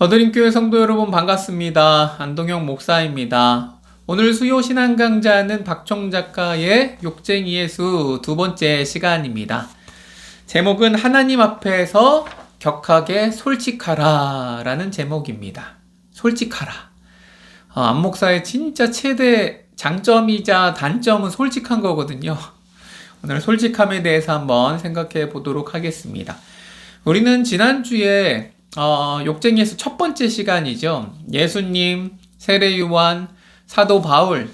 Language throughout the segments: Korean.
거드림교회 성도 여러분 반갑습니다. 안동영 목사입니다. 오늘 수요 신앙 강좌는 박총 작가의 욕쟁이의 수 두 번째 시간입니다. 제목은 하나님 앞에서 격하게 솔직하라 라는 제목입니다. 솔직하라. 안 목사의 진짜 최대 장점이자 단점은 솔직한 거거든요. 오늘 솔직함에 대해서 한번 생각해 보도록 하겠습니다. 우리는 지난주에 욕쟁이에서 첫 번째 시간이죠. 예수님, 세례 요한, 사도 바울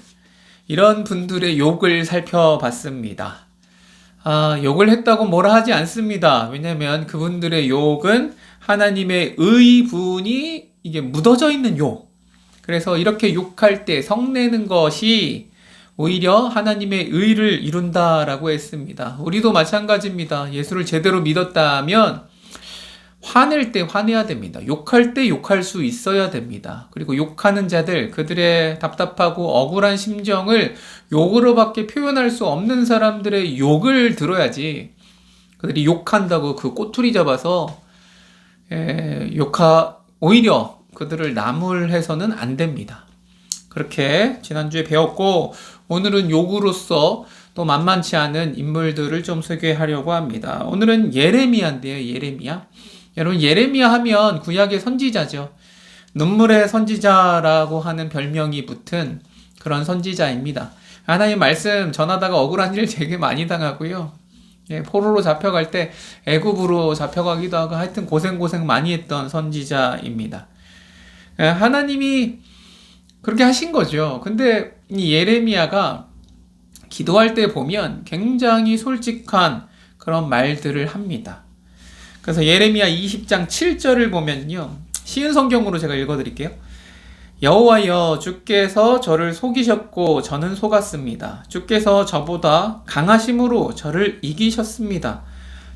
이런 분들의 욕을 살펴봤습니다. 욕을 했다고 뭐라 하지 않습니다. 왜냐하면 그분들의 욕은 하나님의 의분이 이게 묻어져 있는 욕. 그래서 이렇게 욕할 때 성내는 것이 오히려 하나님의 의를 이룬다라고 했습니다. 우리도 마찬가지입니다. 예수를 제대로 믿었다면 화낼 때 화내야 됩니다. 욕할 때 욕할 수 있어야 됩니다. 그리고 욕하는 자들, 그들의 답답하고 억울한 심정을 욕으로밖에 표현할 수 없는 사람들의 욕을 들어야지, 그들이 욕한다고 그 꼬투리 잡아서 오히려 그들을 나무해서는 안 됩니다. 그렇게 지난주에 배웠고, 오늘은 욕으로서 또 만만치 않은 인물들을 좀 소개하려고 합니다. 오늘은 예레미야인데요. 예레미야. 여러분, 예레미야 하면 구약의 선지자죠. 눈물의 선지자라고 하는 별명이 붙은 그런 선지자입니다. 하나님 말씀 전하다가 억울한 일 되게 많이 당하고요. 포로로 잡혀갈 때 애굽으로 잡혀가기도 하고 하여튼 고생 많이 했던 선지자입니다. 하나님이 그렇게 하신 거죠. 근데 이 예레미야가 기도할 때 보면 굉장히 솔직한 그런 말들을 합니다. 그래서 예레미야 20장 7절을 보면요. 쉬운 성경으로 제가 읽어드릴게요. 여호와여, 주께서 저를 속이셨고 저는 속았습니다. 주께서 저보다 강하심으로 저를 이기셨습니다.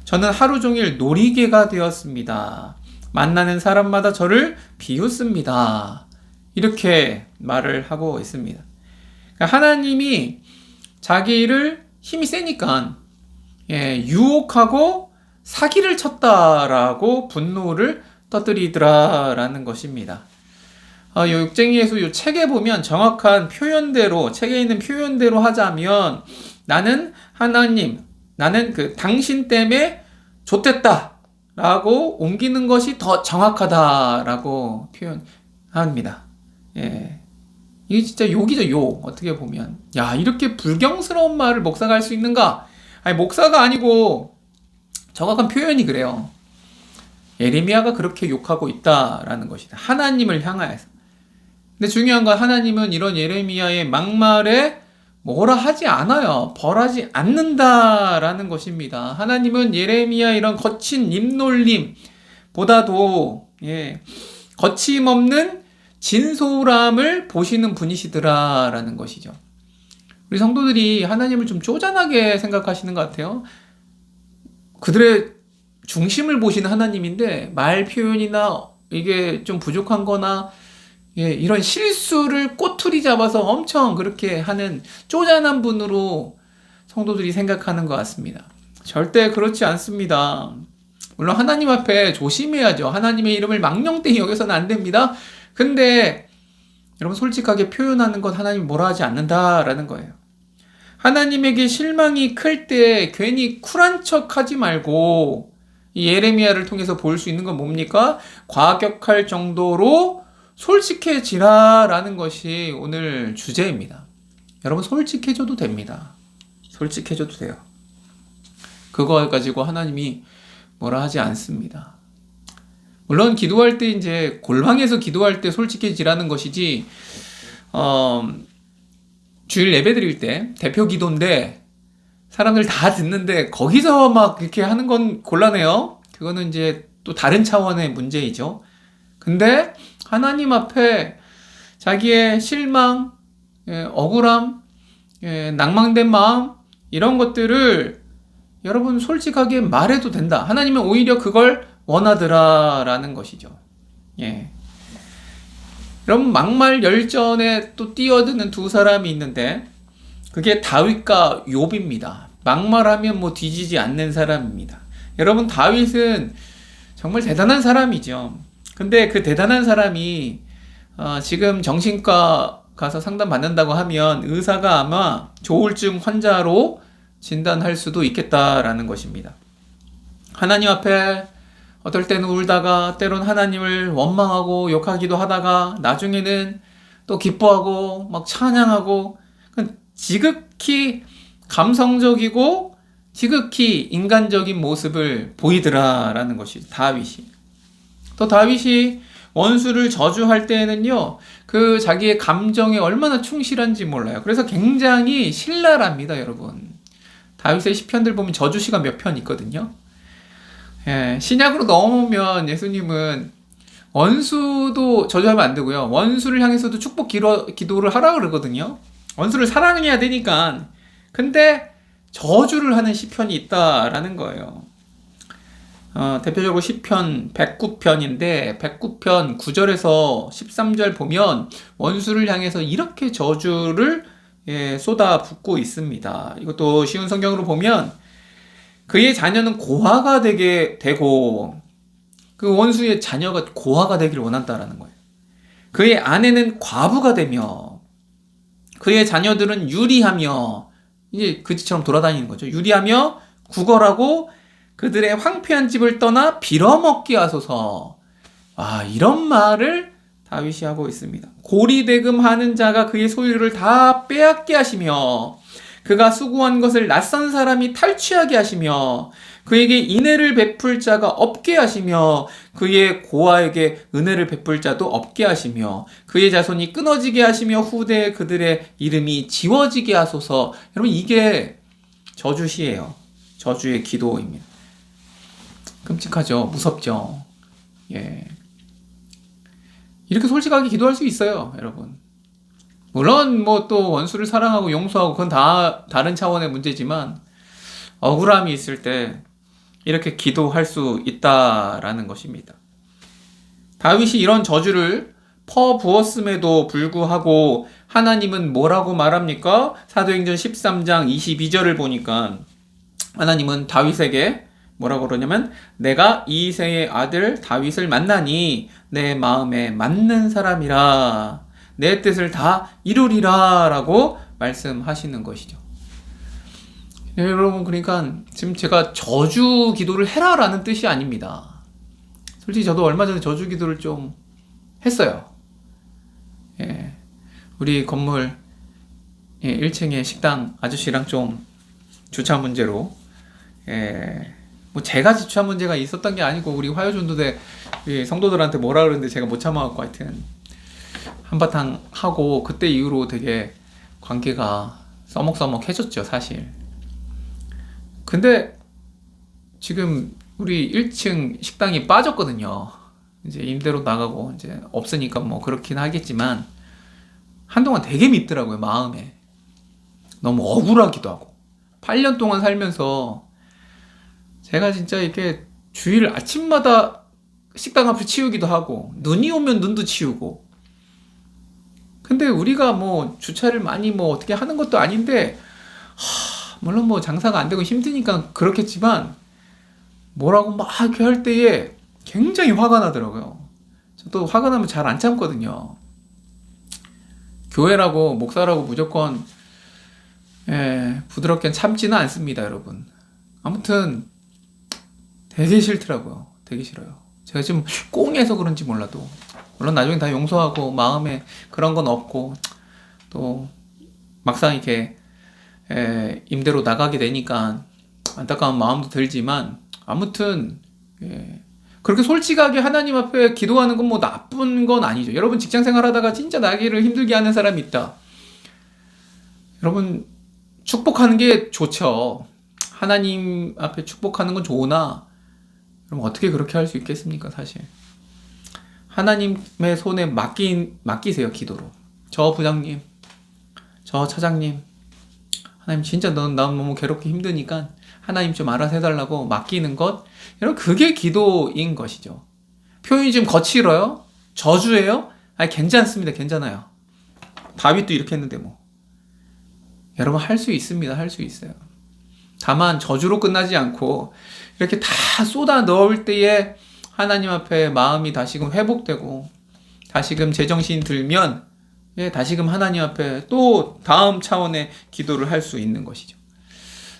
저는 하루 종일 놀이개가 되었습니다. 만나는 사람마다 저를 비웃습니다. 이렇게 말을 하고 있습니다. 그러니까 하나님이 자기를 힘이 세니까 유혹하고 사기를 쳤다라고 분노를 떠들이더라라는 것입니다. 욕쟁이에서 이 책에 보면 정확한 표현대로, 책에 있는 표현대로 하자면 나는 당신 때문에 좋댔다라고 옮기는 것이 더 정확하다라고 표현합니다. 이게 진짜 욕이죠, 욕. 어떻게 보면. 야, 이렇게 불경스러운 말을 목사가 할 수 있는가? 아니, 목사가 아니고 정확한 표현이 그래요. 예레미야가 그렇게 욕하고 있다라는 것이다. 하나님을 향하여서. 근데 중요한 건 하나님은 이런 예레미야의 막말에 뭐라 하지 않아요. 벌하지 않는다라는 것입니다. 하나님은 예레미야 이런 거친 입놀림보다도 거침없는 진솔함을 보시는 분이시더라라는 것이죠. 우리 성도들이 하나님을 좀 쪼잔하게 생각하시는 것 같아요. 그들의 중심을 보시는 하나님인데 말 표현이나 이게 좀 부족한 거나 이런 실수를 꼬투리 잡아서 엄청 그렇게 하는 쪼잔한 분으로 성도들이 생각하는 것 같습니다. 절대 그렇지 않습니다. 물론 하나님 앞에 조심해야죠. 하나님의 이름을 망령되이 여겨서는 안 됩니다. 근데 여러분, 솔직하게 표현하는 건 하나님이 뭐라 하지 않는다라는 거예요. 하나님에게 실망이 클 때 괜히 쿨한 척 하지 말고, 이 예레미야를 통해서 볼 수 있는 건 뭡니까? 과격할 정도로 솔직해지라라는 것이 오늘 주제입니다. 여러분, 솔직해져도 됩니다. 솔직해져도 돼요. 그거 가지고 하나님이 뭐라 하지 않습니다. 물론 기도할 때 이제 골방에서 기도할 때 솔직해지라는 것이지, 주일 예배 드릴 때 대표 기도인데 사람들 다 듣는데 거기서 막 이렇게 하는 건 곤란해요. 그거는 이제 또 다른 차원의 문제이죠. 근데 하나님 앞에 자기의 실망, 억울함, 낭망된 마음, 이런 것들을 여러분 솔직하게 말해도 된다. 하나님은 오히려 그걸 원하더라라는 것이죠. 여러분, 막말 열전에 또 뛰어드는 두 사람이 있는데 그게 다윗과 욥입니다. 막말하면 뭐 뒤지지 않는 사람입니다. 여러분, 다윗은 정말 대단한 사람이죠. 근데 그 대단한 사람이 지금 정신과 가서 상담 받는다고 하면 의사가 아마 조울증 환자로 진단할 수도 있겠다라는 것입니다. 하나님 앞에 어떨 때는 울다가 때론 하나님을 원망하고 욕하기도 하다가 나중에는 또 기뻐하고 막 찬양하고 지극히 감성적이고 지극히 인간적인 모습을 보이더라라는 것이 다윗이. 또 다윗이 원수를 저주할 때에는요, 그 자기의 감정에 얼마나 충실한지 몰라요. 그래서 굉장히 신랄합니다, 여러분. 다윗의 시편들 보면 저주시가 몇 편 있거든요. 예, 신약으로 넘어오면 예수님은 원수도 저주하면 안 되고요. 원수를 향해서도 축복 기도를 하라 그러거든요. 원수를 사랑해야 되니까. 근데 저주를 하는 시편이 있다라는 거예요. 대표적으로 시편 109편인데 109편 9절에서 13절 보면 원수를 향해서 이렇게 저주를 쏟아붓고 있습니다. 이것도 쉬운 성경으로 보면 그의 자녀는 고아가 되게 되고 그 원수의 자녀가 고아가 되기를 원한다라는 거예요. 그의 아내는 과부가 되며 그의 자녀들은 유리하며 이제 그지처럼 돌아다니는 거죠. 유리하며 구걸하고 그들의 황폐한 집을 떠나 빌어먹게 하소서. 이런 말을 다윗이 하고 있습니다. 고리대금하는 자가 그의 소유를 다 빼앗게 하시며 그가 수고한 것을 낯선 사람이 탈취하게 하시며 그에게 인애를 베풀 자가 없게 하시며 그의 고아에게 은혜를 베풀 자도 없게 하시며 그의 자손이 끊어지게 하시며 후대에 그들의 이름이 지워지게 하소서. 여러분, 이게 저주시예요. 저주의 기도입니다. 끔찍하죠. 무섭죠. 예. 이렇게 솔직하게 기도할 수 있어요, 여러분. 물론 뭐 또 원수를 사랑하고 용서하고 그건 다 다른 차원의 문제지만 억울함이 있을 때 이렇게 기도할 수 있다라는 것입니다. 다윗이 이런 저주를 퍼부었음에도 불구하고 하나님은 뭐라고 말합니까? 사도행전 13장 22절을 보니까 하나님은 다윗에게 뭐라고 그러냐면 내가 이새의 아들 다윗을 만나니 내 마음에 맞는 사람이라 내 뜻을 다 이루리라 라고 말씀하시는 것이죠. 네, 여러분, 그러니까 지금 제가 저주 기도를 해라 라는 뜻이 아닙니다. 솔직히 저도 얼마 전에 저주 기도를 좀 했어요. 예, 우리 건물 1층에 식당 아저씨랑 좀 주차 문제로 뭐 제가 주차 문제가 있었던 게 아니고 우리 화요전도대 성도들한테 뭐라 그러는데 제가 못 참아갖고 하여튼 한바탕 하고 그때 이후로 되게 관계가 써먹써먹해졌죠, 사실. 근데 지금 우리 1층 식당이 빠졌거든요. 이제 임대로 나가고 이제 없으니까 뭐 그렇긴 하겠지만 한동안 되게 밉더라고요, 마음에. 너무 억울하기도 하고. 8년 동안 살면서 제가 진짜 이렇게 주일 아침마다 식당 앞을 치우기도 하고 눈이 오면 눈도 치우고. 근데 우리가 뭐 주차를 많이 뭐 어떻게 하는 것도 아닌데 물론 뭐 장사가 안 되고 힘드니까 그렇겠지만 뭐라고 막 이렇게 할 때에 굉장히 화가 나더라고요. 저도 화가 나면 잘 안 참거든요. 교회라고 목사라고 무조건 부드럽게 참지는 않습니다, 여러분. 아무튼 되게 싫더라고요. 되게 싫어요. 제가 지금 꽁해서 그런지 몰라도 물론 나중에 다 용서하고 마음에 그런 건 없고 또 막상 이렇게 임대로 나가게 되니까 안타까운 마음도 들지만 아무튼 그렇게 솔직하게 하나님 앞에 기도하는 건 뭐 나쁜 건 아니죠. 여러분 직장생활 하다가 진짜 나기를 힘들게 하는 사람이 있다. 여러분 축복하는 게 좋죠. 하나님 앞에 축복하는 건 좋으나 그럼 어떻게 그렇게 할 수 있겠습니까, 사실. 하나님의 손에 맡기세요, 기도로. 저 부장님, 저 차장님, 하나님 진짜 난 너무 괴롭게 힘드니까 하나님 좀 알아서 해달라고 맡기는 것, 여러분 그게 기도인 것이죠. 표현이 좀 거칠어요? 저주예요? 아니 괜찮습니다, 괜찮아요. 다윗도 이렇게 했는데 뭐. 여러분 할 수 있습니다, 할 수 있어요. 다만 저주로 끝나지 않고 이렇게 다 쏟아 넣을 때에 하나님 앞에 마음이 다시금 회복되고 다시금 제정신 들면 다시금 하나님 앞에 또 다음 차원의 기도를 할 수 있는 것이죠.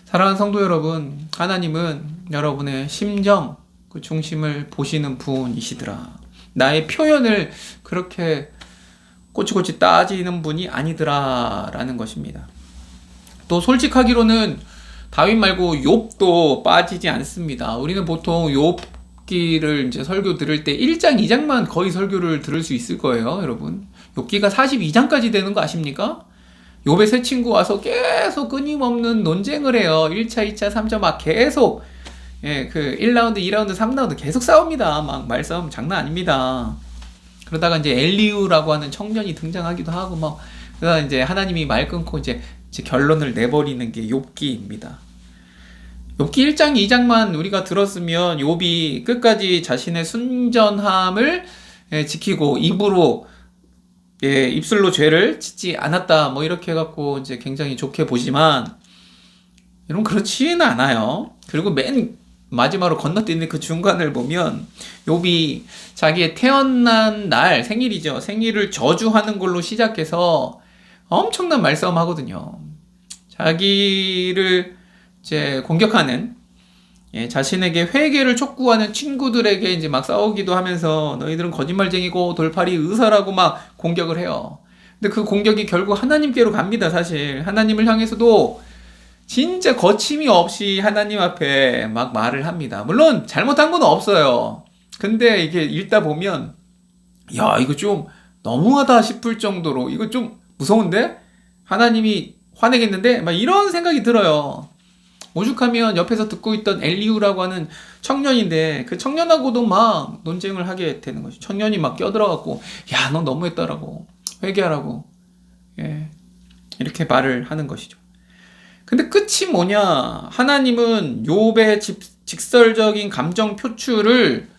사랑하는 성도 여러분, 하나님은 여러분의 심정, 그 중심을 보시는 분이시더라. 나의 표현을 그렇게 꼬치꼬치 따지는 분이 아니더라 라는 것입니다. 또 솔직하기로는 다윗 말고 욥도 빠지지 않습니다. 우리는 보통 욥기를 이제 설교 들을 때 1장, 2장만 거의 설교를 들을 수 있을 거예요, 여러분. 욥기가 42장까지 되는 거 아십니까? 욥의 세 친구 와서 계속 끊임없는 논쟁을 해요. 1차, 2차, 3차 막 계속 그 1라운드, 2라운드, 3라운드 계속 싸웁니다. 막 말싸움 장난 아닙니다. 그러다가 이제 엘리우라고 하는 청년이 등장하기도 하고 막 그러다 이제 하나님이 말 끊고 이제 결론을 내버리는 게 욥기입니다. 욥기 1장, 2장만 우리가 들었으면 욥이 끝까지 자신의 순전함을 지키고 입술로 죄를 짓지 않았다 뭐 이렇게 해갖고 이제 굉장히 좋게 보지만 여러분 그렇지는 않아요. 그리고 맨 마지막으로 건너뛰는 그 중간을 보면 욥이 자기의 태어난 날 생일이죠. 생일을 저주하는 걸로 시작해서 엄청난 말싸움 하거든요. 자기를 이제 공격하는 자신에게 회개를 촉구하는 친구들에게 이제 막 싸우기도 하면서 너희들은 거짓말쟁이고 돌팔이 의사라고 막 공격을 해요. 근데 그 공격이 결국 하나님께로 갑니다. 사실 하나님을 향해서도 진짜 거침이 없이 하나님 앞에 막 말을 합니다. 물론 잘못한 건 없어요. 근데 이게 읽다 보면 야 이거 좀 너무하다 싶을 정도로 이거 좀 무서운데? 하나님이 화내겠는데? 막 이런 생각이 들어요. 오죽하면 옆에서 듣고 있던 엘리우라고 하는 청년인데 그 청년하고도 막 논쟁을 하게 되는 것이 청년이 막 껴들어갖고 야 너 너무했다라고 회개하라고 이렇게 말을 하는 것이죠. 근데 끝이 뭐냐? 하나님은 욥의 직설적인 감정 표출을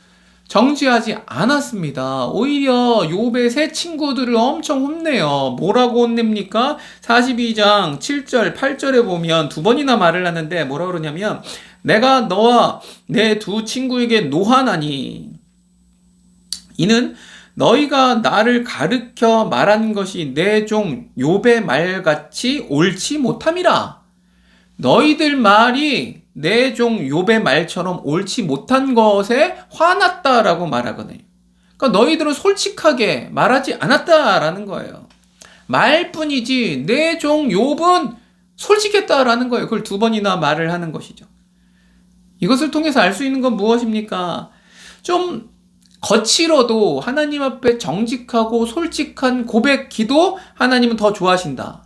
정지하지 않았습니다. 오히려 욥의 세 친구들을 엄청 혼내요. 뭐라고 혼냅니까? 42장 7절 8절에 보면 두 번이나 말을 하는데 뭐라고 그러냐면 내가 너와 내 두 친구에게 노하나니 이는 너희가 나를 가르쳐 말한 것이 내 종 욥의 말같이 옳지 못함이라. 너희들 말이 내 종 욥의 말처럼 옳지 못한 것에 화났다라고 말하거든요. 그러니까 너희들은 솔직하게 말하지 않았다라는 거예요. 말뿐이지 내 종 욥은 솔직했다라는 거예요. 그걸 두 번이나 말을 하는 것이죠. 이것을 통해서 알 수 있는 건 무엇입니까? 좀 거칠어도 하나님 앞에 정직하고 솔직한 고백, 기도 하나님은 더 좋아하신다.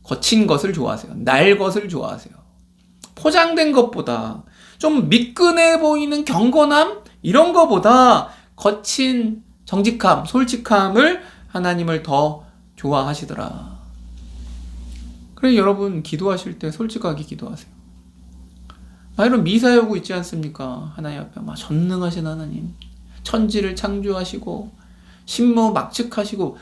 거친 것을 좋아하세요. 날 것을 좋아하세요. 포장된 것보다 좀 미끈해 보이는 경건함 이런 것보다 거친 정직함, 솔직함을 하나님을 더 좋아하시더라. 그래서 여러분 기도하실 때 솔직하게 기도하세요. 이런 미사여구 있지 않습니까? 하나님 앞에 막 전능하신 하나님, 천지를 창조하시고 신무막측하시고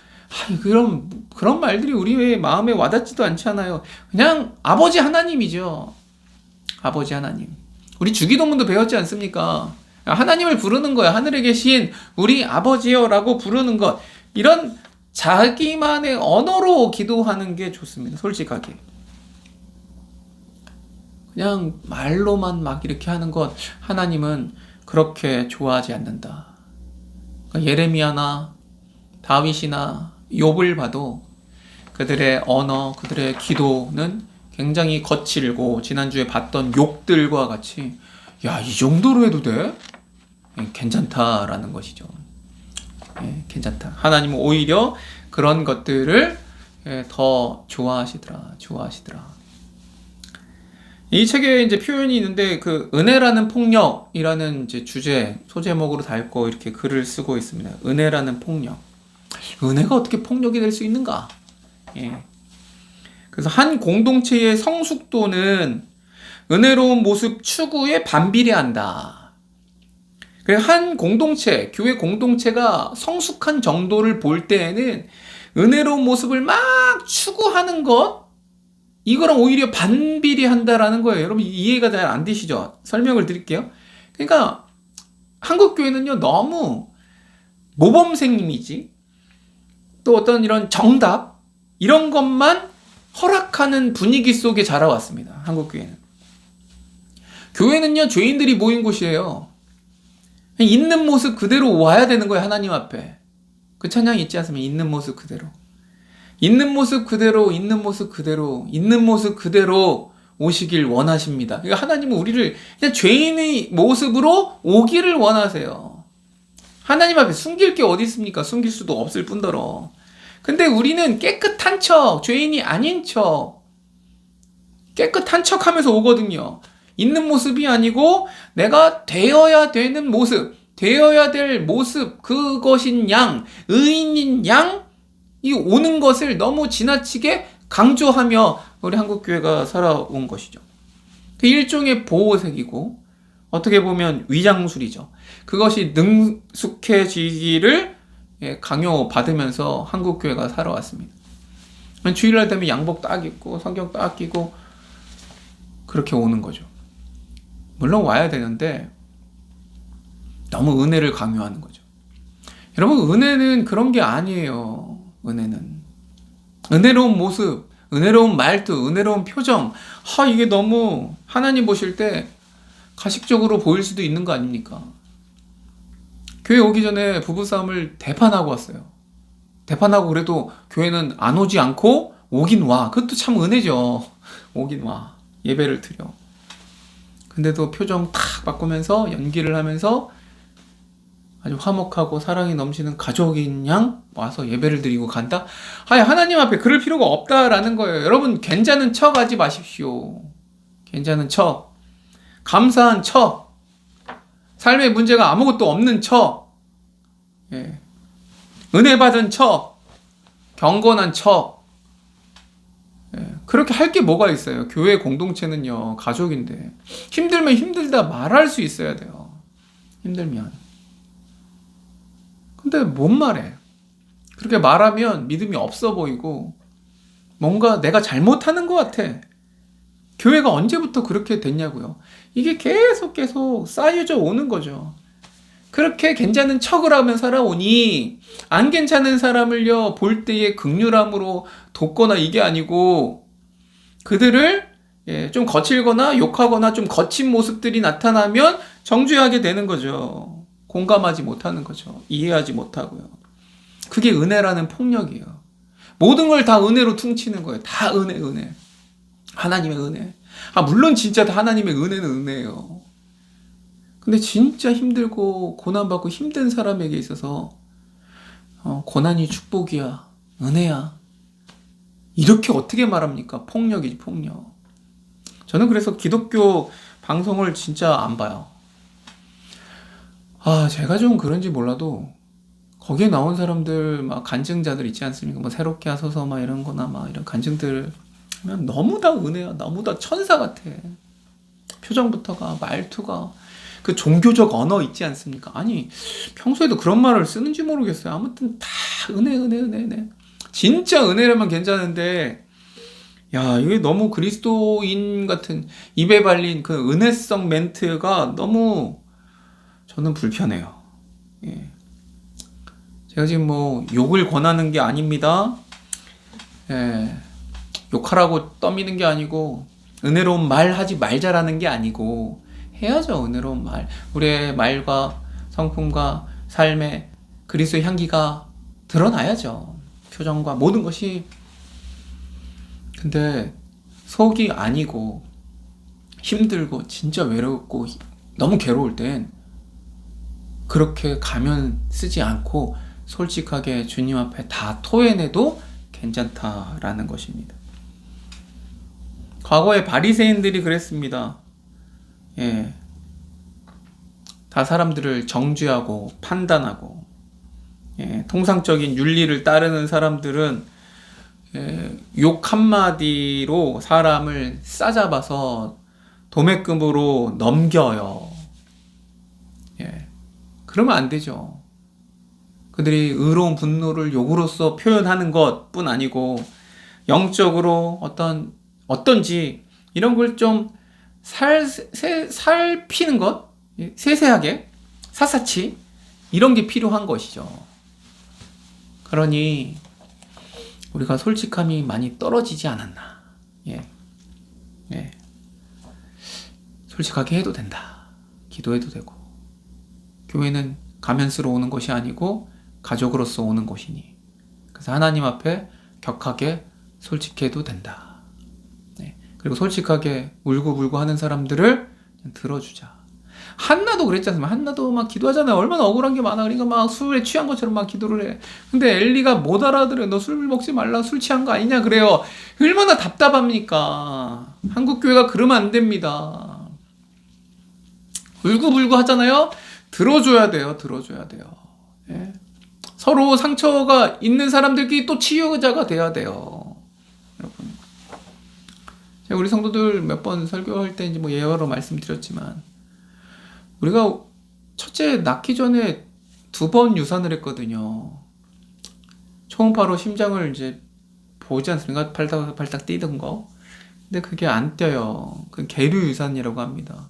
그런 말들이 우리의 마음에 와닿지도 않잖아요. 그냥 아버지 하나님이죠. 아버지 하나님. 우리 주기도문도 배웠지 않습니까? 하나님을 부르는 거야. 하늘에 계신 우리 아버지여라고 부르는 것. 이런 자기만의 언어로 기도하는 게 좋습니다. 솔직하게. 그냥 말로만 막 이렇게 하는 것 하나님은 그렇게 좋아하지 않는다. 그러니까 예레미야나 다윗이나 욥을 봐도 그들의 언어, 그들의 기도는 굉장히 거칠고 지난주에 봤던 욕들과 같이 야, 이 정도로 해도 돼? 괜찮다라는 것이죠. 괜찮다. 하나님은 오히려 그런 것들을 더 좋아하시더라. 이 책에 이제 표현이 있는데 그 은혜라는 폭력이라는 이제 주제 소제목으로 달고 이렇게 글을 쓰고 있습니다. 은혜라는 폭력. 은혜가 어떻게 폭력이 될 수 있는가? 그래서 한 공동체의 성숙도는 은혜로운 모습 추구에 반비례한다. 한 공동체, 교회 공동체가 성숙한 정도를 볼 때에는 은혜로운 모습을 막 추구하는 것, 이거랑 오히려 반비례한다라는 거예요. 여러분 이해가 잘 안 되시죠? 설명을 드릴게요. 그러니까 한국 교회는요, 너무 모범생 이미지, 또 어떤 이런 정답, 이런 것만 허락하는 분위기 속에 자라왔습니다. 한국 교회는. 교회는요, 죄인들이 모인 곳이에요. 있는 모습 그대로 와야 되는 거예요, 하나님 앞에. 그 찬양이 있지 않습니까? 있는 모습 그대로. 있는 모습 그대로, 있는 모습 그대로, 있는 모습 그대로 오시길 원하십니다. 그러니까 하나님은 우리를 그냥 죄인의 모습으로 오기를 원하세요. 하나님 앞에 숨길 게 어디 있습니까? 숨길 수도 없을 뿐더러. 근데 우리는 깨끗한 척, 죄인이 아닌 척, 깨끗한 척 하면서 오거든요. 있는 모습이 아니고 내가 되어야 되는 모습, 되어야 될 모습, 그것인 양, 의인인 양, 이 오는 것을 너무 지나치게 강조하며 우리 한국교회가 살아온 것이죠. 그 일종의 보호색이고 어떻게 보면 위장술이죠. 그것이 능숙해지기를 강요받으면서 한국교회가 살아왔습니다. 주일날 되면 양복 딱 입고 성경 딱 끼고 그렇게 오는 거죠. 물론 와야 되는데 너무 은혜를 강요하는 거죠. 여러분, 은혜는 그런 게 아니에요. 은혜는 은혜로운 모습, 은혜로운 말투, 은혜로운 표정, 이게 너무 하나님 보실 때 가식적으로 보일 수도 있는 거 아닙니까? 교회 오기 전에 부부싸움을 대판하고 왔어요. 대판하고 그래도 교회는 안 오지 않고 오긴 와. 그것도 참 은혜죠. 오긴 와. 예배를 드려. 근데도 표정 탁 바꾸면서 연기를 하면서 아주 화목하고 사랑이 넘치는 가족인 양 와서 예배를 드리고 간다? 하나님 앞에 그럴 필요가 없다라는 거예요. 여러분, 괜찮은 척 하지 마십시오. 괜찮은 척, 감사한 척, 삶의 문제가 아무것도 없는 척, 은혜 받은 척, 경건한 척, 그렇게 할 게 뭐가 있어요? 교회 공동체는요, 가족인데 힘들면 힘들다 말할 수 있어야 돼요. 힘들면. 근데 못 말해. 그렇게 말하면 믿음이 없어 보이고 뭔가 내가 잘못하는 것 같아. 교회가 언제부터 그렇게 됐냐고요. 이게 계속 쌓여져 오는 거죠. 그렇게 괜찮은 척을 하면 살아오니 안 괜찮은 사람을요 볼 때의 긍휼함으로 돕거나 이게 아니고 그들을 좀 거칠거나 욕하거나 좀 거친 모습들이 나타나면 정죄하게 되는 거죠. 공감하지 못하는 거죠. 이해하지 못하고요. 그게 은혜라는 폭력이에요. 모든 걸 다 은혜로 퉁치는 거예요. 다 은혜. 하나님의 은혜. 물론 진짜 다 하나님의 은혜는 은혜예요. 근데 진짜 힘들고 고난받고 힘든 사람에게 있어서 고난이 축복이야, 은혜야, 이렇게 어떻게 말합니까? 폭력이지, 폭력. 저는 그래서 기독교 방송을 진짜 안 봐요. 제가 좀 그런지 몰라도 거기에 나온 사람들 막 간증자들 있지 않습니까? 뭐 새롭게 하소서 막 이런 거나 막 이런 간증들 하면 너무 다 은혜야. 너무 다 천사 같아. 표정부터가, 말투가, 그 종교적 언어 있지 않습니까? 아니, 평소에도 그런 말을 쓰는지 모르겠어요. 아무튼 다 은혜. 진짜 은혜라면 괜찮은데, 이게 너무 그리스도인 같은 입에 발린 그 은혜성 멘트가 너무 저는 불편해요. 제가 지금 뭐 욕을 권하는 게 아닙니다. 욕하라고 떠미는 게 아니고 은혜로운 말 하지 말자라는 게 아니고 해야죠. 은혜로운 말. 우리의 말과 성품과 삶의 그리스도의 향기가 드러나야죠. 표정과 모든 것이. 근데 속이 아니고 힘들고 진짜 외롭고 너무 괴로울 땐 그렇게 가면 쓰지 않고 솔직하게 주님 앞에 다 토해내도 괜찮다라는 것입니다. 과거에 바리새인들이 그랬습니다. 다 사람들을 정죄하고 판단하고, 통상적인 윤리를 따르는 사람들은 욕 한마디로 사람을 싸잡아서 도매금으로 넘겨요. 그러면 안 되죠. 그들이 의로운 분노를 욕으로써 표현하는 것뿐 아니고 영적으로 어떤지 이런 걸 좀 살피는 것, 세세하게 샅샅이 이런 게 필요한 것이죠. 그러니 우리가 솔직함이 많이 떨어지지 않았나. 예. 예. 솔직하게 해도 된다. 기도해도 되고. 교회는 가면스로 오는 것이 아니고 가족으로서 오는 것이니. 그래서 하나님 앞에 격하게 솔직해도 된다. 네. 그리고 솔직하게 울고불고 하는 사람들을 그냥 들어주자. 한나도 그랬지 않습니까? 한나도 막 기도하잖아요. 얼마나 억울한 게 많아. 그러니까 막 술에 취한 것처럼 막 기도를 해. 근데 엘리가 못 알아들어요. 너 술 먹지 말라. 술 취한 거 아니냐 그래요. 얼마나 답답합니까? 한국 교회가 그러면 안 됩니다. 울고불고 하잖아요. 들어줘야 돼요. 들어줘야 돼요. 예? 서로 상처가 있는 사람들끼리 또 치유자가 돼야 돼요. 여러분. 제가 우리 성도들 몇 번 설교할 때 이제 뭐 예화로 말씀드렸지만 우리가 첫째 낳기 전에 2번 유산을 했거든요. 초음파로 심장을 이제 보지 않습니까? 발딱 뛰던 거. 근데 그게 안 뛰어요. 그 계류 유산이라고 합니다.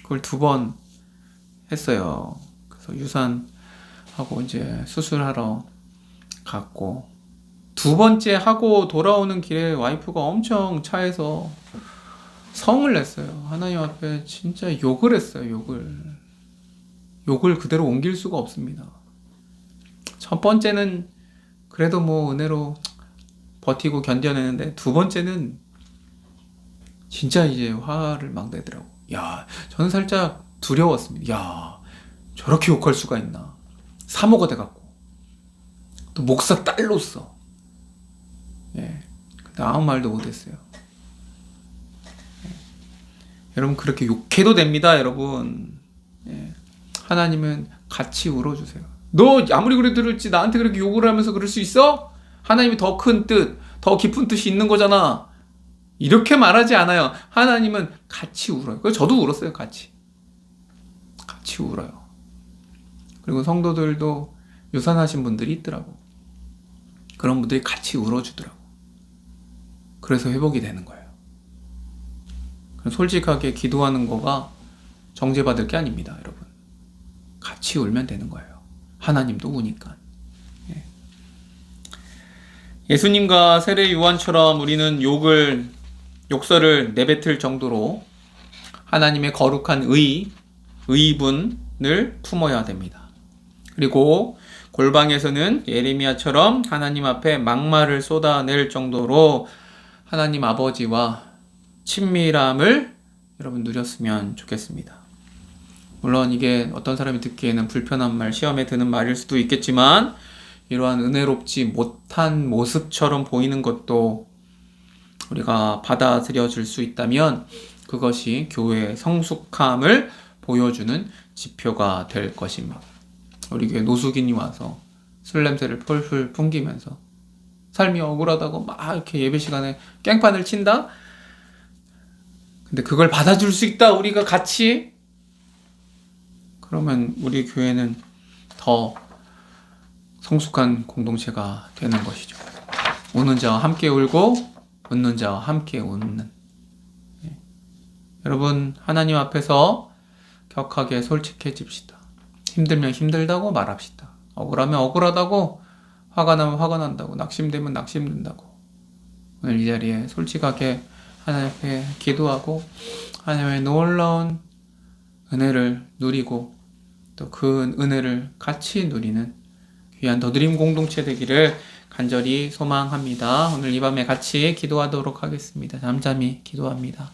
그걸 2번 했어요. 그래서 유산하고 이제 수술하러 갔고 2번째 하고 돌아오는 길에 와이프가 엄청 차에서 성을 냈어요. 하나님 앞에 진짜 욕을 했어요. 욕을 그대로 옮길 수가 없습니다. 첫 번째는 그래도 뭐 은혜로 버티고 견뎌내는데 2번째는 진짜 이제 화를 막 내더라고. 야, 저는 살짝 두려웠습니다. 야, 저렇게 욕할 수가 있나. 사모가 돼갖고 또 목사 딸로서 예, 근데 아무 말도 못했어요. 여러분 그렇게 욕해도 됩니다. 여러분 예. 하나님은 같이 울어주세요. 너 아무리 그래 들을지 나한테 그렇게 욕을 하면서 그럴 수 있어? 하나님이 더 큰 뜻, 더 깊은 뜻이 있는 거잖아. 이렇게 말하지 않아요. 하나님은 같이 울어요. 그래서 저도 울었어요. 같이 울어요. 그리고 성도들도 유산하신 분들이 있더라고. 그런 분들이 같이 울어주더라고. 그래서 회복이 되는 거예요. 솔직하게 기도하는 거가 정죄받을 게 아닙니다, 여러분. 같이 울면 되는 거예요. 하나님도 우니까. 예. 예수님과 세례 요한처럼 우리는 욕설을 내뱉을 정도로 하나님의 거룩한 의분을 품어야 됩니다. 그리고 골방에서는 예레미야처럼 하나님 앞에 막말을 쏟아낼 정도로 하나님 아버지와 친밀함을 여러분 누렸으면 좋겠습니다. 물론 이게 어떤 사람이 듣기에는 불편한 말, 시험에 드는 말일 수도 있겠지만 이러한 은혜롭지 못한 모습처럼 보이는 것도 우리가 받아들여 줄 수 있다면 그것이 교회의 성숙함을 보여주는 지표가 될 것입니다. 우리 교회 노숙인이 와서 술 냄새를 풀풀 풍기면서 삶이 억울하다고 막 이렇게 예배 시간에 깽판을 친다? 근데 그걸 받아줄 수 있다, 우리가 같이. 그러면 우리 교회는 더 성숙한 공동체가 되는 것이죠. 우는 자와 함께 울고 웃는 자와 함께 웃는. 예. 여러분 하나님 앞에서 격하게 솔직해집시다. 힘들면 힘들다고 말합시다. 억울하면 억울하다고, 화가 나면 화가 난다고, 낙심되면 낙심된다고. 오늘 이 자리에 솔직하게 하나님 앞에 기도하고 하나님의 놀라운 은혜를 누리고 또 그 은혜를 같이 누리는 귀한 더드림 공동체 되기를 간절히 소망합니다. 오늘 이 밤에 같이 기도하도록 하겠습니다. 잠잠히 기도합니다.